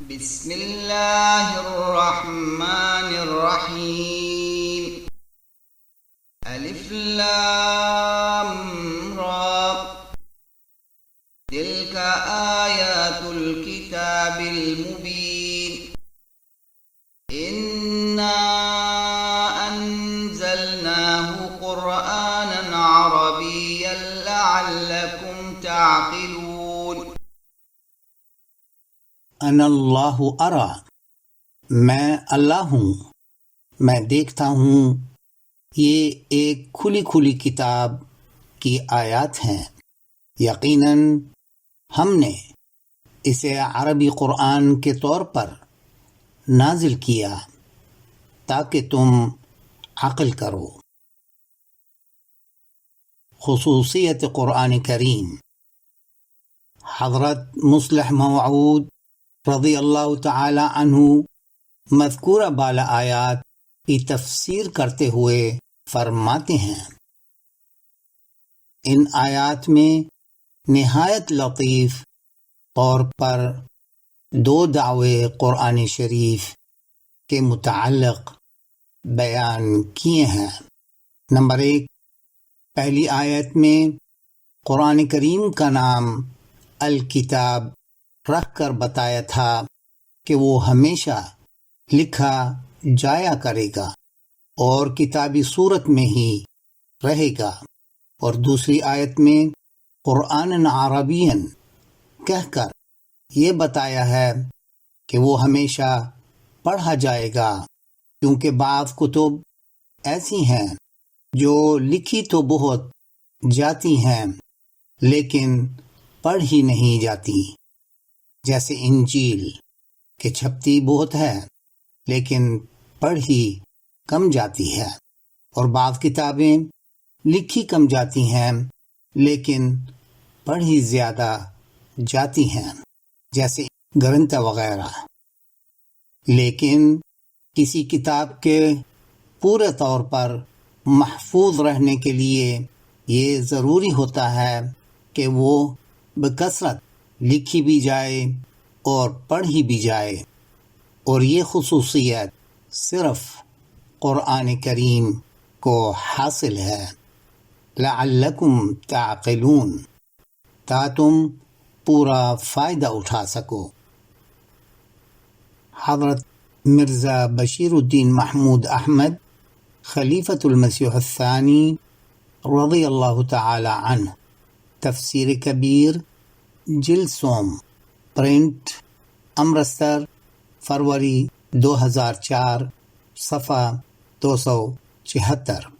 بسم اللہ الرحمن الرحیم الف لام را تلک آیات الکتاب المبین انا انزلناه قرآنا عربیا لعلکم تعقلون۔ انا اللہ ارا، میں اللہ ہوں، میں دیکھتا ہوں۔ یہ ایک کھلی کھلی کتاب کی آیات ہیں۔ یقیناً ہم نے اسے عربی قرآن کے طور پر نازل کیا تاکہ تم عقل کرو۔ خصوصیت قرآن کریم۔ حضرت مصلح موعود رضی اللہ تعالی عنہ مذکورہ بالا آیات کی تفسیر کرتے ہوئے فرماتے ہیں، ان آیات میں نہایت لطیف طور پر دو دعوے قرآن شریف کے متعلق بیان کیے ہیں۔ نمبر 1، پہلی آیت میں قرآن کریم کا نام الکتاب رکھ کر بتایا تھا کہ وہ ہمیشہ لکھا جایا کرے گا اور کتابی صورت میں ہی رہے گا، اور دوسری آیت میں قرآن عربین کہہ کر یہ بتایا ہے کہ وہ ہمیشہ پڑھا جائے گا، کیونکہ بعض کتب ایسی ہیں جو لکھی تو بہت جاتی ہیں لیکن پڑھی نہیں جاتی، جیسے انجیل کہ چھپتی بہت ہے لیکن پڑھی کم جاتی ہے، اور بعض کتابیں لکھی کم جاتی ہیں لیکن پڑھی زیادہ جاتی ہیں، جیسے گرنتھ وغیرہ۔ لیکن کسی کتاب کے پورے طور پر محفوظ رہنے کے لیے یہ ضروری ہوتا ہے کہ وہ بکثرت لکھی بھی جائے اور پڑھی بھی جائے، اور یہ خصوصیت صرف قرآن کریم کو حاصل ہے۔ لعلکم تعقلون، تا تم پورا فائدہ اٹھا سکو۔ حضرت مرزا بشیر الدین محمود احمد خلیفۃ المسیح الثانی رضی اللہ تعالی عنہ، تفسیر کبیر، جلد سوم، پرنٹ امرتسر، فروری 2004، صفحہ 276۔